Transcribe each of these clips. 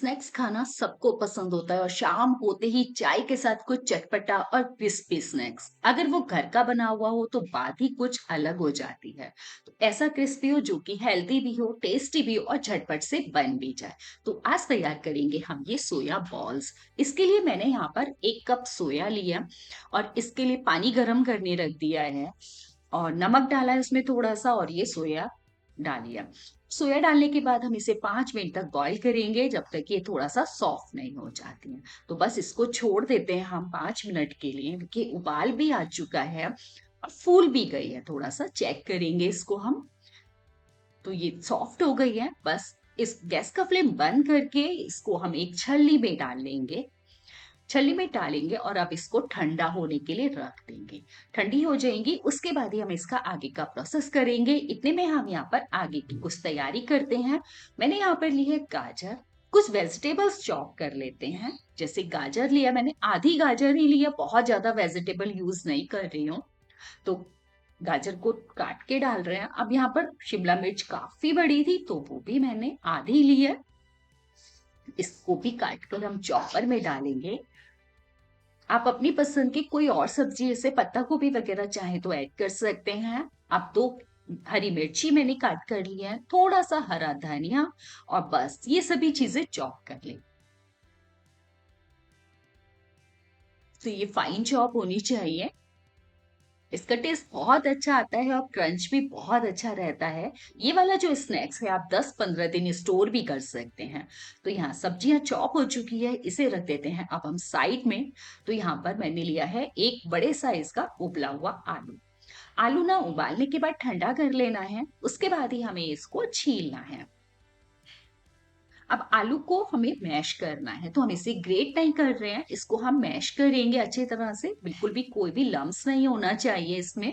Snacks खाना सबको पसंद होता है और शाम होते ही चाय के साथ कुछ चटपटा और क्रिस्पी स्नैक्स अगर वो घर का बना हुआ हो तो बात ही कुछ अलग हो जाती है। तो ऐसा क्रिस्पी हो जो कि हेल्दी भी हो, टेस्टी भी हो और झटपट से बन भी जाए। तो आज तैयार करेंगे हम ये सोया बॉल्स। इसके लिए मैंने यहाँ पर 1 कप सोया लिया और इसके लिए पानी गर्म करने रख दिया है और नमक डाला है उसमें थोड़ा सा और ये सोया डालिए। सोया डालने के बाद हम इसे 5 मिनट तक बॉईल करेंगे जब तक ये थोड़ा सा सॉफ्ट नहीं हो जाती है। तो बस इसको छोड़ देते हैं हम 5 मिनट के लिए क्योंकि उबाल भी आ चुका है और फूल भी गई है। थोड़ा सा चेक करेंगे इसको हम। तो ये सॉफ्ट हो गई है। बस इस गैस का फ्लेम बंद करके इसको हम एक छलनी में डाल लेंगे। छलनी में डालेंगे और अब इसको ठंडा होने के लिए रख देंगे। ठंडी हो जाएंगी उसके बाद ही हम इसका आगे का प्रोसेस करेंगे। इतने में हम यहाँ पर आगे की कुछ तैयारी करते हैं। मैंने यहाँ पर ली है गाजर। कुछ वेजिटेबल्स चॉप कर लेते हैं। जैसे गाजर लिया मैंने, आधी गाजर ही लिया, बहुत ज्यादा वेजिटेबल यूज नहीं कर रही हूँ। तो गाजर को काट के डाल रहे हैं। अब यहाँ पर शिमला मिर्च काफी बड़ी थी तो वो भी मैंने आधी ली है। इसको भी काट कर हम चॉपर में डालेंगे। आप अपनी पसंद की कोई और सब्जी जैसे पत्ता गोभी वगैरह चाहे तो ऐड कर सकते हैं। अब 2 हरी मिर्ची मैंने काट कर ली है, थोड़ा सा हरा धनिया और बस ये सभी चीजें चॉप कर लें। तो ये फाइन चॉप होनी चाहिए। इसका टेस्ट बहुत अच्छा आता है और क्रंच भी बहुत अच्छा रहता है। ये वाला जो स्नैक्स है आप 10-15 दिन स्टोर भी कर सकते हैं। तो यहाँ सब्जियां चॉप हो चुकी है, इसे रख देते हैं अब हम साइड में। तो यहाँ पर मैंने लिया है एक बड़े साइज का उबला हुआ आलू। आलू ना उबालने के बाद ठंडा कर लेना है, उसके बाद ही हमें इसको छीलना है। अब आलू को हमें मैश करना है, तो हम इसे ग्रेट नहीं कर रहे हैं, इसको हम मैश करेंगे अच्छी तरह से। बिल्कुल भी कोई भी लम्स नहीं होना चाहिए इसमें।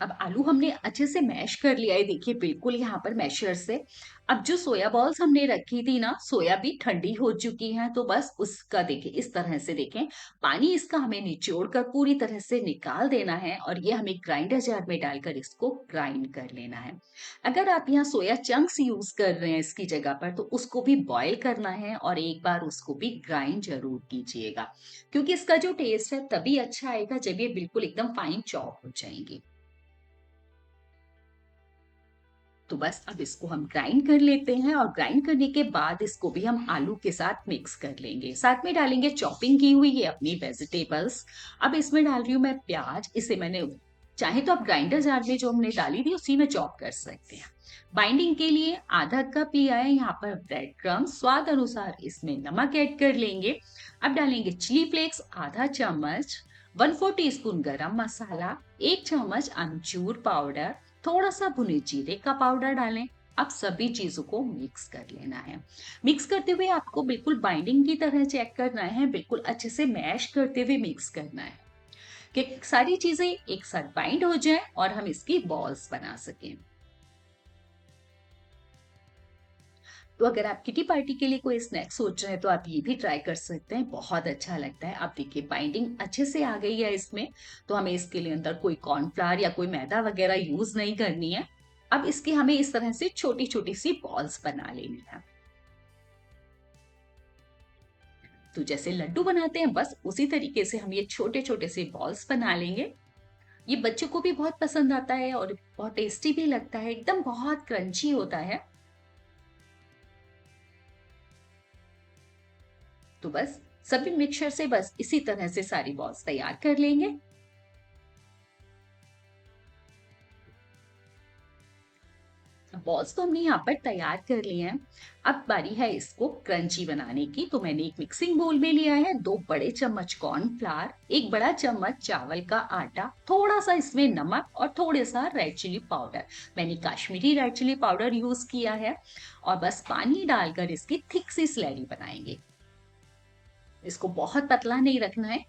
अब आलू हमने अच्छे से मैश कर लिया है, देखिए बिल्कुल यहाँ पर मैशर से। अब जो सोया बॉल्स हमने रखी थी ना, सोया भी ठंडी हो चुकी है। तो बस उसका देखिए इस तरह से देखें, पानी इसका हमें निचोड़ कर पूरी तरह से निकाल देना है और ये हमें ग्राइंडर जार में डालकर इसको ग्राइंड कर लेना है। अगर आप यहाँ सोया चंक्स यूज कर रहे हैं इसकी जगह पर तो उसको भी बॉईल करना है और एक बार उसको भी ग्राइंड जरूर कीजिएगा, क्योंकि इसका जो टेस्ट है तभी अच्छा आएगा जब ये बिल्कुल एकदम फाइन चॉप हो जाएंगे। तो बस अब इसको हम ग्राइंड कर लेते हैं और ग्राइंड करने के बाद इसको भी हम आलू के साथ मिक्स कर लेंगे। साथ में डालेंगे चॉपिंग की हुई ये अपनी वेजिटेबल्स। अब इसमें डाल रही हूँ मैं प्याज। इसे मैंने, चाहे तो आप ग्राइंडर जार में जो हमने डाली थी उसी में चॉप कर सकते हैं। बाइंडिंग के लिए आधा कप लिया है यहाँ पर ब्रेड क्रम्ब, स्वाद अनुसार इसमें नमक ऐड कर लेंगे। अब डालेंगे चिली फ्लेक्स आधा चम्मच, 1/4 टीस्पून गरम मसाला, 1 चम्मच अमचूर पाउडर, थोड़ा सा भुने जीरे का पाउडर डालें। अब सभी चीजों को मिक्स कर लेना है। मिक्स करते हुए आपको बिल्कुल बाइंडिंग की तरह चेक करना है, बिल्कुल अच्छे से मैश करते हुए मिक्स करना है कि सारी चीजें एक साथ बाइंड हो जाए और हम इसकी बॉल्स बना सकें। तो अगर आप किटी पार्टी के लिए कोई स्नैक सोच रहे हैं तो आप ये भी ट्राई कर सकते हैं, बहुत अच्छा लगता है। आप देखिए बाइंडिंग अच्छे से आ गई है इसमें। तो हमें इसके लिए अंदर कोई कॉर्नफ्लावर या कोई मैदा वगैरह यूज नहीं करनी है। अब इसकी हमें इस तरह से छोटी छोटी सी बॉल्स बना लेनी है। तो जैसे लड्डू बनाते हैं बस उसी तरीके से हम ये छोटे छोटे से बॉल्स बना लेंगे। ये बच्चों को भी बहुत पसंद आता है और बहुत टेस्टी भी लगता है, एकदम बहुत क्रंची होता है। तो बस सभी मिक्सचर से बस इसी तरह से सारी बॉल्स तैयार कर लेंगे। बॉल्स तो हमने यहाँ पर तैयार कर लिए हैं। अब बारी है इसको क्रंची बनाने की। तो मैंने एक मिक्सिंग बोल में लिया है 2 बड़े चम्मच कॉर्नफ्लावर, 1 बड़ा चम्मच चावल का आटा, थोड़ा सा इसमें नमक और थोड़ा सा रेड चिली पाउडर। मैंने Kashmiri red chilli powder use किया है और बस पानी डालकर इसकी थिक सी स्लैरी बनाएंगे। इसको बहुत पतला नहीं रखना है।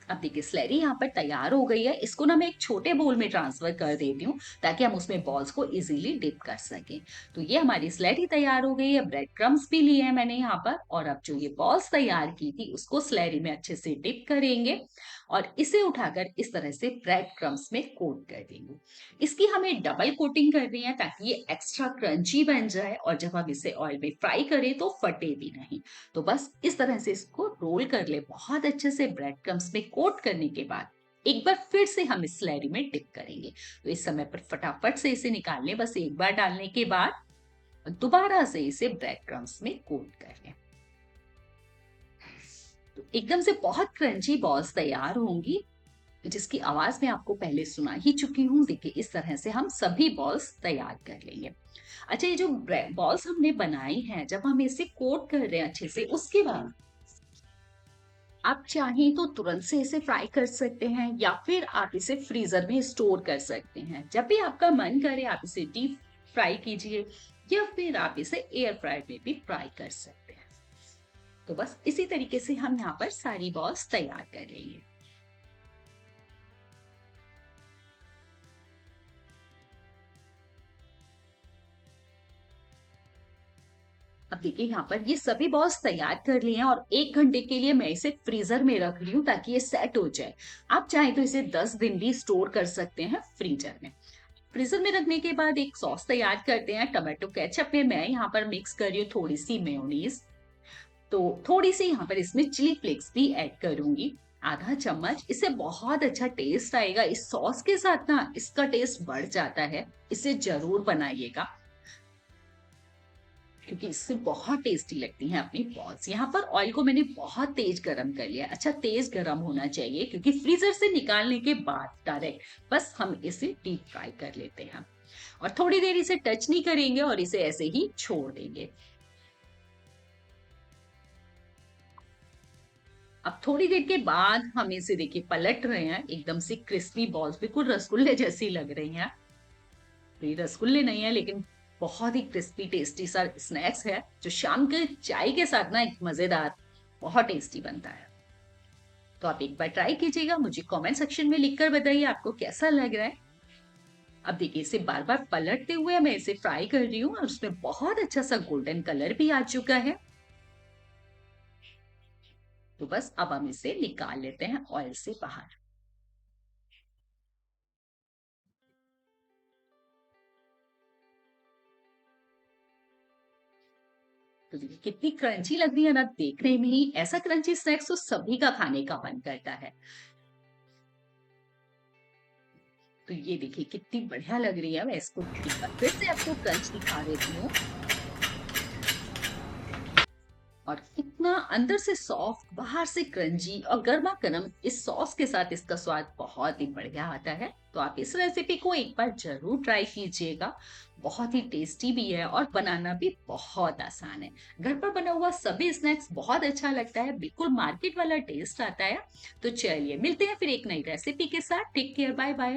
अब देखिए स्लैरी यहाँ पर तैयार हो गई है। इसको ना मैं एक छोटे बोल में ट्रांसफर कर देती हूँ ताकि हम उसमें बॉल्स को इजीली डिप कर सकें। तो ये हमारी स्लैरी तैयार हो गई है। ब्रेड क्रम्स भी लिए हैं मैंने यहाँ पर, और अब जो ये बॉल्स तैयार की थी उसको स्लैरी में अच्छे से डिप करेंगे और इसे उठाकर इस तरह से ब्रेड क्रम्स में कोट कर देंगे। इसकी हमें डबल कोटिंग करनी है ताकि ये एक्स्ट्रा क्रंची बन जाए और जब हम इसे ऑयल में फ्राई करें तो फटे भी नहीं। तो बस इस तरह से इसको रोल कर ले बहुत अच्छे से। ब्रेड क्रम्स में कोट करने के बाद एक बार फिर से हम इस स्लैरी में डिप करेंगे। तो इस समय पर फटाफट से इसे निकाल लें। बस एक बार डालने के बाद दोबारा से इसे ब्रेड क्रम्स में कोट कर लें। तो एकदम से बहुत क्रंची बॉल्स तैयार होंगी जिसकी आवाज मैं आपको पहले सुना ही चुकी हूँ। देखिए इस तरह से हम सभी बॉल्स तैयार कर लेंगे। अच्छा, ये जो बॉल्स हमने बनाई हैं, जब हम इसे कोट कर रहे हैं अच्छे से, उसके बाद आप चाहें तो तुरंत से इसे फ्राई कर सकते हैं या फिर आप इसे फ्रीजर में स्टोर कर सकते हैं। जब भी आपका मन करे आप इसे डीप फ्राई कीजिए या फिर आप इसे एयर फ्रायर में भी फ्राई कर सकते हैं। तो बस इसी तरीके से हम यहाँ पर सारी बॉल्स तैयार कर लेंगे। अब देखिए यहाँ पर ये सभी बॉल्स तैयार कर लिए हैं और 1 घंटे के लिए मैं इसे फ्रीजर में रख रही हूँ ताकि ये सेट हो जाए। आप चाहें तो इसे 10 दिन भी स्टोर कर सकते हैं फ्रीजर में। फ्रीजर में रखने के बाद एक सॉस तैयार करते हैं। टमाटो केचप में मैं यहाँ पर मिक्स कर रही हूँ थोड़ी सी मेयोनीज। तो थोड़ी सी यहाँ पर इसमें चिली फ्लेक्स भी ऐड करूंगी, आधा चम्मच। इससे बहुत अच्छा टेस्ट आएगा। इस सॉस के साथ ना इसका टेस्ट बढ़ जाता है। इसे जरूर बनाइएगा क्योंकि इससे बहुत टेस्टी लगती हैं अपनी बॉल्स। यहाँ पर ऑयल को मैंने बहुत तेज गरम कर लिया। अच्छा, तेज गरम होना चाहिए क्योंकि फ्रीजर से निकालने के बाद डायरेक्ट बस हम इसे डीप फ्राई कर लेते हैं और थोड़ी देर इसे टच नहीं करेंगे और इसे ऐसे ही छोड़ देंगे। अब थोड़ी देर के बाद हम इसे देखिए पलट रहे हैं। एकदम से क्रिस्पी बॉल्स बिल्कुल रसगुल्ले जैसी लग रही हैं। तो ये रसगुल्ले नहीं है लेकिन बहुत ही क्रिस्पी टेस्टी सा स्नैक्स है जो शाम के चाय के साथ ना एक मजेदार, बहुत टेस्टी बनता है। तो आप एक बार ट्राई कीजिएगा। मुझे कमेंट सेक्शन में लिखकर बताइए आपको कैसा लग रहा है। अब देखिए इसे बार बार पलटते हुए मैं इसे फ्राई कर रही हूँ और उसमें बहुत अच्छा सा गोल्डन कलर भी आ चुका है। तो बस अब हम इसे निकाल लेते हैं ऑयल से बाहर। तो देखिए कितनी क्रंची लग रही है ना देखने में ही। ऐसा क्रंची स्नैक्स तो सभी का खाने का मन करता है। तो ये देखिए कितनी बढ़िया लग रही है। मैं इसको एक बार फिर से आपको क्रंच दिखा देती हूँ और कितना अंदर से सॉफ्ट बाहर से क्रंची और गर्मा गर्म। इस सॉस के साथ इसका स्वाद बहुत ही बढ़िया आता है। तो आप इस रेसिपी को एक बार जरूर ट्राई कीजिएगा। बहुत ही टेस्टी भी है और बनाना भी बहुत आसान है। घर पर बना हुआ सभी स्नैक्स बहुत अच्छा लगता है, बिल्कुल मार्केट वाला टेस्ट आता है। तो चलिए मिलते हैं फिर एक नई रेसिपी के साथ। Take care, bye bye.